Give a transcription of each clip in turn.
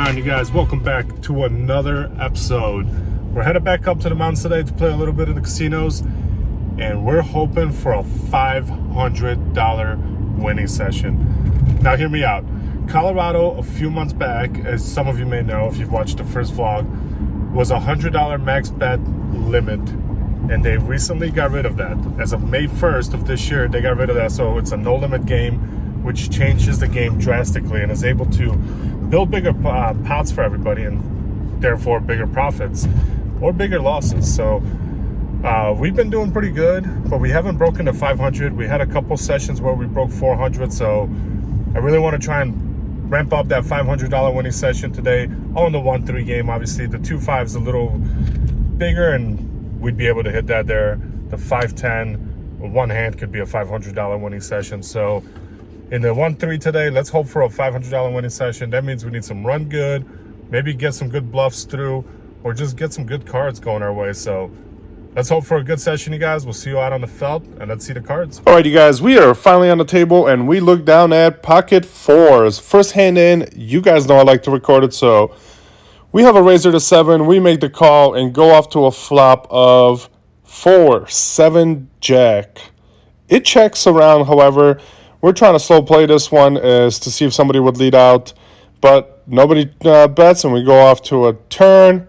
going on, you guys? Welcome back to another episode. We're headed back up to the mountains today to play a little bit of the casinos, and we're hoping for a $500 winning session. Now hear me out. Colorado a few months back, as some of you may know if you've watched the first vlog, was a $100 max bet limit, and they recently got rid of that. As of May 1st of this year, they got rid of that, so it's a no limit game, which changes the game drastically and is able to build bigger pots for everybody and therefore bigger profits or bigger losses. So we've been doing pretty good, but we haven't broken the 500. We had a couple sessions where we broke 400, so I really want to try and ramp up that $500 winning session today on the 1-3 game. Obviously the 2-5 is a little bigger and we'd be able to hit that there. The 5-10 one hand could be a $500 winning session. So in the 1-3 today, let's hope for a $500 winning session. That means we need some run good, maybe get some good bluffs through, or just get some good cards going our way. So let's hope for a good session, you guys. We'll see you out on the felt, and let's see the cards. All right, you guys, we are finally on the table, and we look down at pocket fours. First hand in, you guys know I like to record it, so we have a razor to 7. We make the call and go off to a flop of 4-7 jack. It checks around, however. We're trying to slow play this one as to see if somebody would lead out, but nobody bets, and we go off to a turn.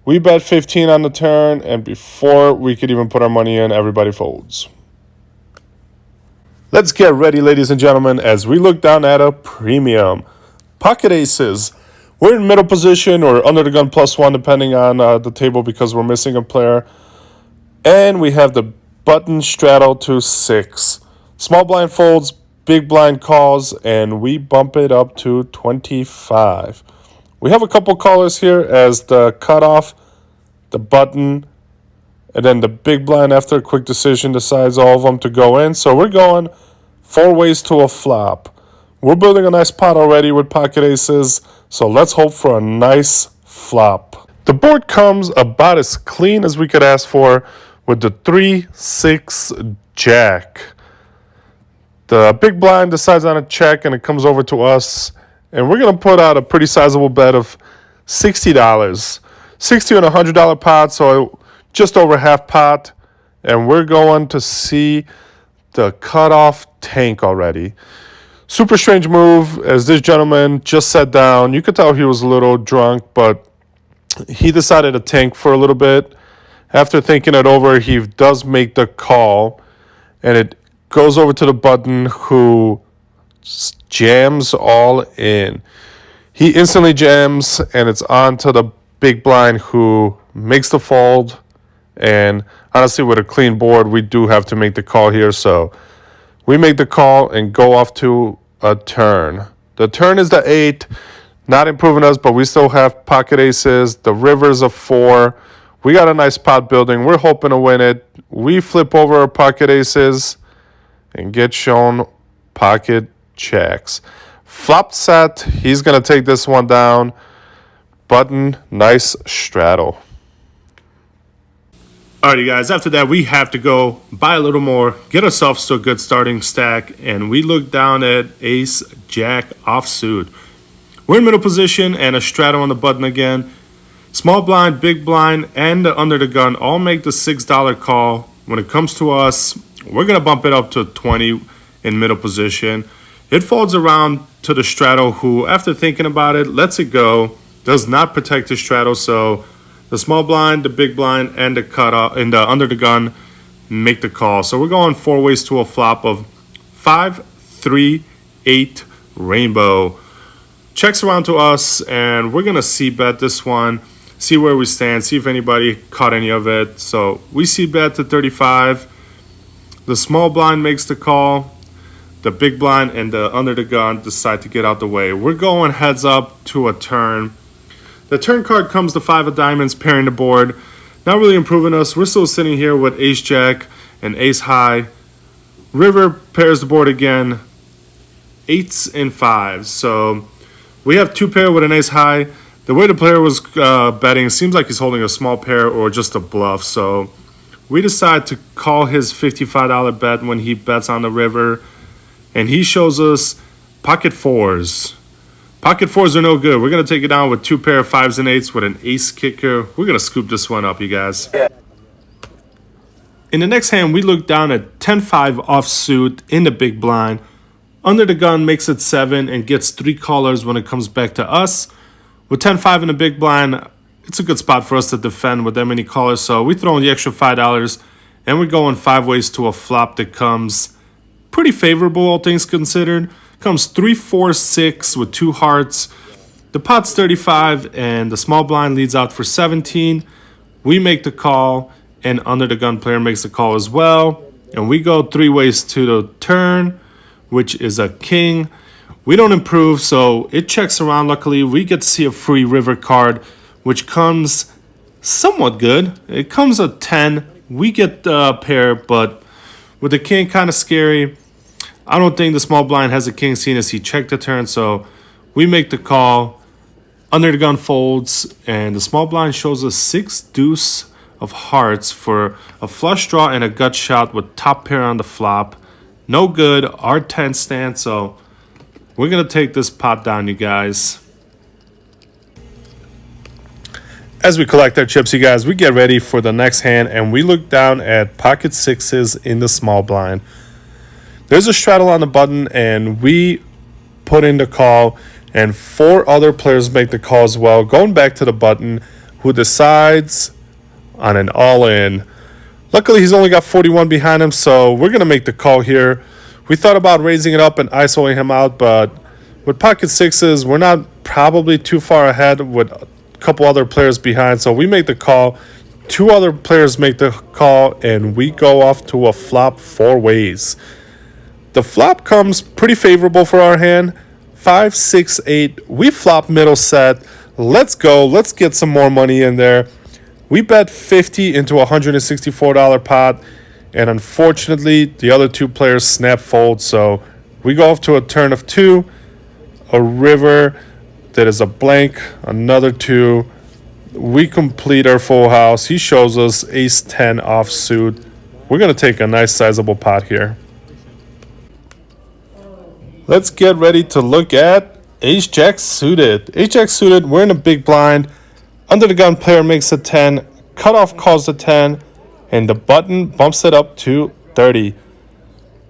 We bet 15 on the turn, and before we could even put our money in, everybody folds. Let's get ready, ladies and gentlemen, as we look down at a premium. Pocket aces. We're in middle position or under the gun +1, depending on the table, because we're missing a player. And we have the button straddle to 6. Small blind folds, big blind calls, and we bump it up to 25. We have a couple callers here as the cutoff, the button, and then the big blind after a quick decision decides all of them to go in. So we're going 4 ways to a flop. We're building a nice pot already with pocket aces, so let's hope for a nice flop. The board comes about as clean as we could ask for with the 3-6 jack. The big blind decides on a check, and it comes over to us, and we're going to put out a pretty sizable bet of $60. $60 and $100 pot, so just over half pot, and we're going to see the cutoff tank already. Super strange move, as this gentleman just sat down. You could tell he was a little drunk, but he decided to tank for a little bit. After thinking it over, he does make the call, and it goes over to the button, who jams all in. He instantly jams, and it's on to the big blind, who makes the fold. And honestly, with a clean board, we do have to make the call here. So we make the call and go off to a turn. The turn is the 8, not improving us, but we still have pocket aces. The river's a 4. We got a nice pot building. We're hoping to win it. We flip over our pocket aces and get shown pocket jacks. Flop set, he's going to take this one down. Button, nice straddle. Alrighty, guys, after that, we have to go buy a little more, get ourselves to a good starting stack, and we look down at ace, jack, offsuit. We're in middle position and a straddle on the button again. Small blind, big blind, and the under the gun all make the $6 call. When it comes to us, we're going to bump it up to 20 in middle position. It folds around to the straddle, who, after thinking about it, lets it go. Does not protect the straddle, so the small blind, the big blind, and the cutoff and the under the gun make the call. So we're going 4 ways to a flop of 5, 3, 8 rainbow. Checks around to us, and we're going to c-bet this one. See where we stand, see if anybody caught any of it. So we c-bet to 35. The small blind makes the call. The big blind and the under the gun decide to get out the way. We're going heads up to a turn. The turn card comes the 5 of diamonds, pairing the board. Not really improving us. We're still sitting here with ace jack and ace high. River pairs the board again. 8s and 5s. So we have 2 pair with an ace high. The way the player was betting, it seems like he's holding a small pair or just a bluff. So we decide to call his $55 bet when he bets on the river. And he shows us pocket 4s. Pocket fours are no good. We're going to take it down with 2 pair of 5s and 8s with an ace kicker. We're going to scoop this one up, you guys. In the next hand, we look down at 10-5 offsuit in the big blind. Under the gun makes it 7 and gets 3 callers when it comes back to us. With 10-5 in the big blind, it's a good spot for us to defend with that many callers. So we throw in the extra $5 and we're going 5 ways to a flop that comes pretty favorable, all things considered. Comes 3, 4, 6 with 2 hearts. The pot's 35 and the small blind leads out for 17. We make the call and under the gun player makes the call as well. And we go 3 ways to the turn, which is a king. We don't improve, so it checks around. Luckily, we get to see a free river card, which comes somewhat good. It comes a 10. We get a pair, but with the king, kind of scary. I don't think the small blind has a king seeing as he checked the turn, so we make the call. Under the gun folds, and the small blind shows us 6 deuce of hearts for a flush draw and a gut shot with top pair on the flop. No good, our 10 stand, so we're going to take this pot down, you guys. As we collect our chips, you guys, we get ready for the next hand, and we look down at pocket 6s in the small blind. There's a straddle on the button, and we put in the call, and 4 other players make the call as well, going back to the button, who decides on an all-in. Luckily, he's only got 41 behind him, so we're going to make the call here. We thought about raising it up and ISOing him out, but with pocket 6s, we're not probably too far ahead with a couple other players behind, so we make the call. 2 other players make the call, and we go off to a flop 4 ways. The flop comes pretty favorable for our hand. 5, 6, 8. We flop middle set. Let's go. Let's get some more money in there. We bet 50 into a $164 pot. And unfortunately, the other 2 players snap fold. So we go off to a turn of 2. A river that is a blank. Another 2. We complete our full house. He shows us ace 10 offsuit. We're going to take a nice sizable pot here. Let's get ready to look at ace-jack suited. Ace-jack suited, we're in a big blind. Under the gun player makes a 10. Cutoff calls a 10. And the button bumps it up to 30.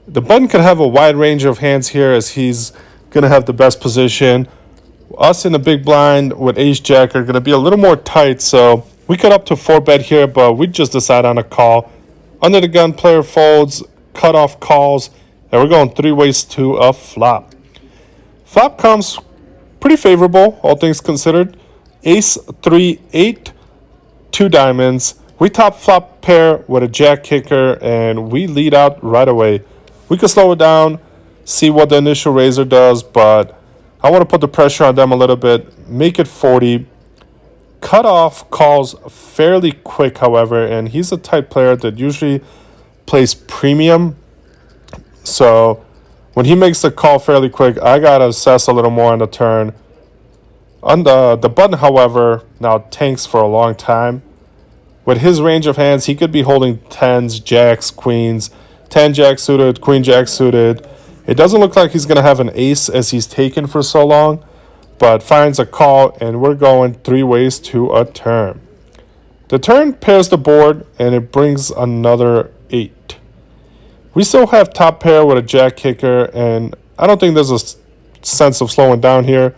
The button could have a wide range of hands here as he's going to have the best position. Us in the big blind with ace-jack are going to be a little more tight. So we cut up to 4 bet here, but we just decide on a call. Under the gun player folds. Cutoff calls. And we're going 3 ways to a flop. Flop comes pretty favorable, all things considered. Ace 3, 8, 2 diamonds. We top flop pair with a jack kicker, and we lead out right away. We can slow it down, see what the initial raiser does, but I want to put the pressure on them a little bit. Make it 40. Cutoff calls fairly quick, however, and he's a type player that usually plays premium. So when he makes the call fairly quick, I got to assess a little more on the turn. On the button, however, now tanks for a long time. With his range of hands, he could be holding 10s, jacks, queens, 10 jack suited, queen jack suited. It doesn't look like he's going to have an ace as he's taken for so long, but finds a call, and we're going 3 ways to a turn. The turn pairs the board, and it brings another 8. We still have top pair with a jack kicker, and I don't think there's a sense of slowing down here.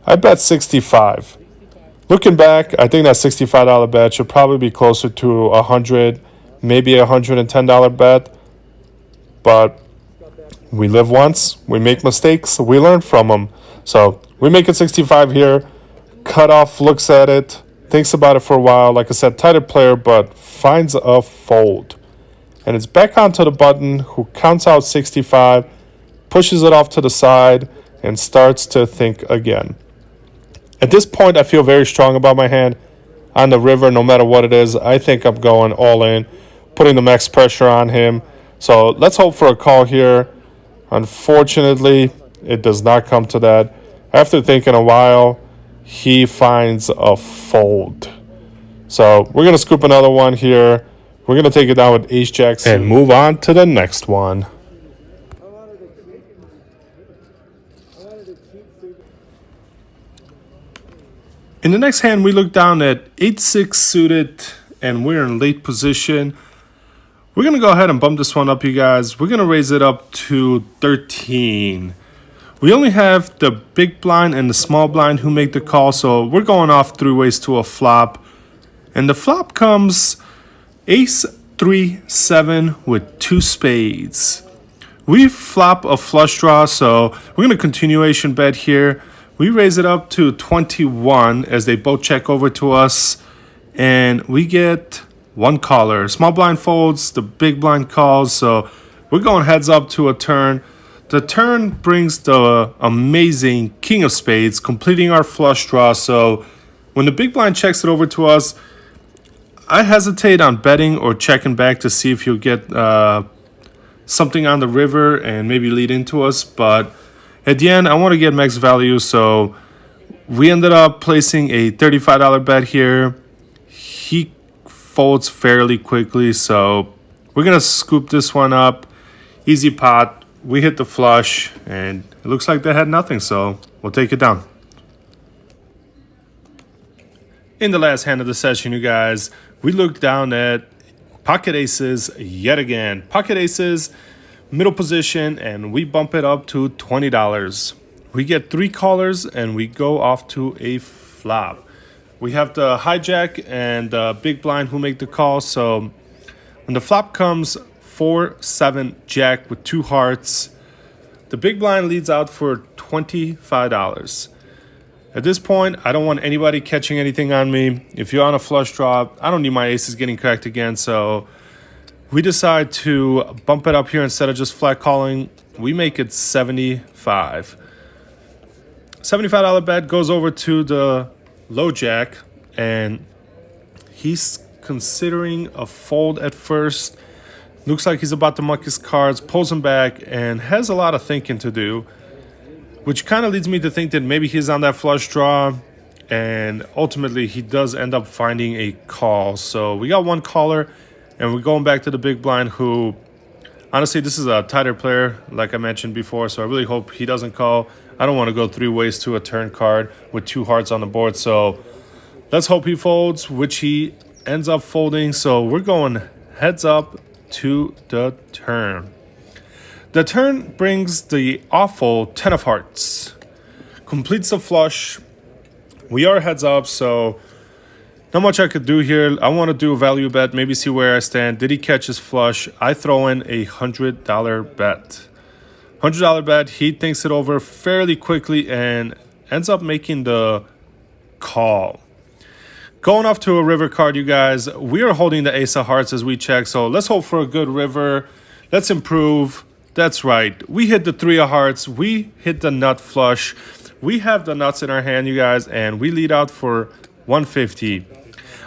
I bet 65. Looking back, I think that $65 bet should probably be closer to $100, maybe a $110 bet. But we live once, we make mistakes, we learn from them. So we make it 65 here. Cutoff looks at it, thinks about it for a while. Like I said, tighter player, but finds a fold. And it's back onto the button, who counts out 65, pushes it off to the side, and starts to think again. At this point, I feel very strong about my hand on the river, no matter what it is. I think I'm going all in, putting the max pressure on him. So let's hope for a call here. Unfortunately, it does not come to that. After thinking a while, he finds a fold. So we're going to scoop another one here. We're going to take it down with ace-jack and move on to the next one. In the next hand, we look down at 8-6 suited, and we're in late position. We're going to go ahead and bump this one up, you guys. We're going to raise it up to 13. We only have the big blind and the small blind who make the call, so we're going off 3 ways to a flop. And the flop comes ace 3-7 with 2 spades. We flop a flush draw, so we're going to continuation bet here. We raise it up to 21 as they both check over to us, and we get one caller. Small blind folds, the big blind calls, so we're going heads up to a turn. The turn brings the amazing king of spades, completing our flush draw. So when the big blind checks it over to us, I hesitate on betting or checking back to see if he'll get something on the river and maybe lead into us, but at the end, I want to get max value, so we ended up placing a $35 bet here. He folds fairly quickly, so we're going to scoop this one up. Easy pot. We hit the flush, and it looks like they had nothing, so we'll take it down. In the last hand of the session, you guys, we look down at pocket aces yet again. Pocket aces, middle position, and we bump it up to $20. We get 3 callers, and we go off to a flop. We have the hijack and the big blind who make the call, so when the flop comes 4-7 jack with 2 hearts, the big blind leads out for $25. At this point, I don't want anybody catching anything on me. If you're on a flush draw, I don't need my aces getting cracked again, so we decide to bump it up here instead of just flat calling. We make it 75. $75 bet goes over to the low jack, and he's considering a fold at first. Looks like he's about to muck his cards, pulls them back, and has a lot of thinking to do, which kind of leads me to think that maybe he's on that flush draw, and ultimately he does end up finding a call. So we got one caller, and we're going back to the big blind, who, honestly, this is a tighter player, like I mentioned before, so I really hope he doesn't call. I don't want to go 3 ways to a turn card with 2 hearts on the board, so let's hope he folds, which he ends up folding. So we're going heads up to the turn. The turn brings the awful 10 of hearts, completes the flush. We are heads up, so not much I could do here. I want to do a value bet, maybe see where I stand. Did he catch his flush? I throw in a $100 bet. $100 bet. He thinks it over fairly quickly and ends up making the call. Going off to a river card, you guys. We are holding the ace of hearts as we check, so let's hope for a good river. Let's improve. That's right. We hit the 3 of hearts. We hit the nut flush. We have the nuts in our hand, you guys, and we lead out for 150.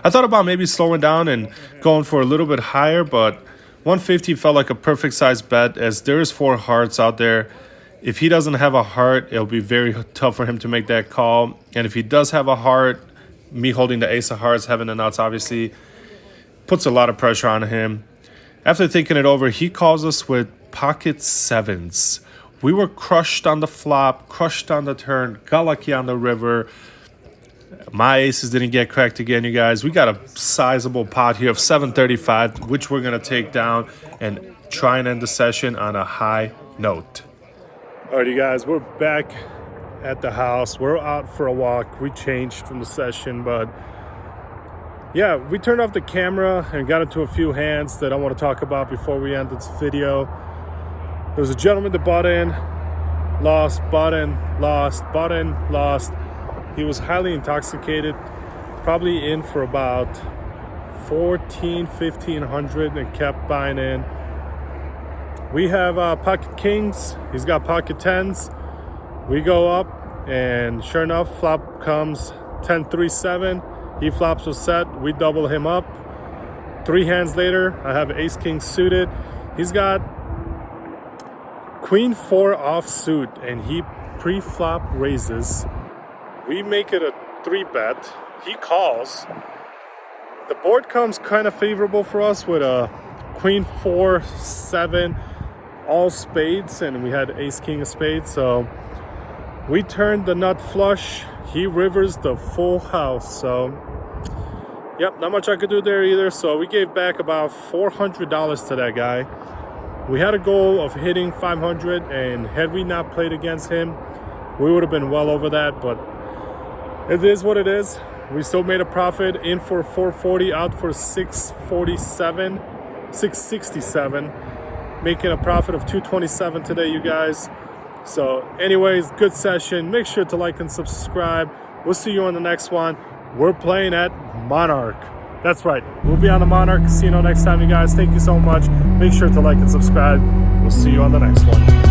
I thought about maybe slowing down and going for a little bit higher, but 150 felt like a perfect size bet, as there's 4 hearts out there. If he doesn't have a heart, it'll be very tough for him to make that call. And if he does have a heart, me holding the ace of hearts, having the nuts, obviously puts a lot of pressure on him. After thinking it over, he calls us with pocket 7s. We were crushed on the flop, crushed on the turn, got lucky on the river. My aces didn't get cracked again, you guys. We got a sizable pot here of 735, which we're going to take down and try and end the session on a high note. All right, you guys, we're back at the house. We're out for a walk. We changed from the session, but yeah, we turned off the camera and got into a few hands that I want to talk about before we end this video. There was a gentleman that bought in, lost, bought in, lost, bought in, lost. He was highly intoxicated, probably in for about 1,500 and kept buying in. We have pocket kings. He's got pocket 10s. We go up, and sure enough, flop comes 10-3-7. He flops a set. We double him up. 3 hands later, I have ace king suited. He's got queen 4 offsuit, and he pre-flop raises. We make it a 3-bet. He calls. The board comes kind of favorable for us with a queen 4-7, all spades, and we had ace king of spades. So we turned the nut flush. he rivers the full house. So, yep, not much I could do there either. So we gave back about $400 to that guy. We had a goal of hitting 500, and had we not played against him, we would have been well over that. But it is what it is. We still made a profit. In for 440, out for 667, making a profit of 227 today, you guys. So anyways, good session. Make sure to like and subscribe. We'll see you on the next one. We're playing at Monarch. That's right, we'll be on the Monarch Casino next time, you guys. Thank you so much. Make sure to like and subscribe. We'll see you on the next one.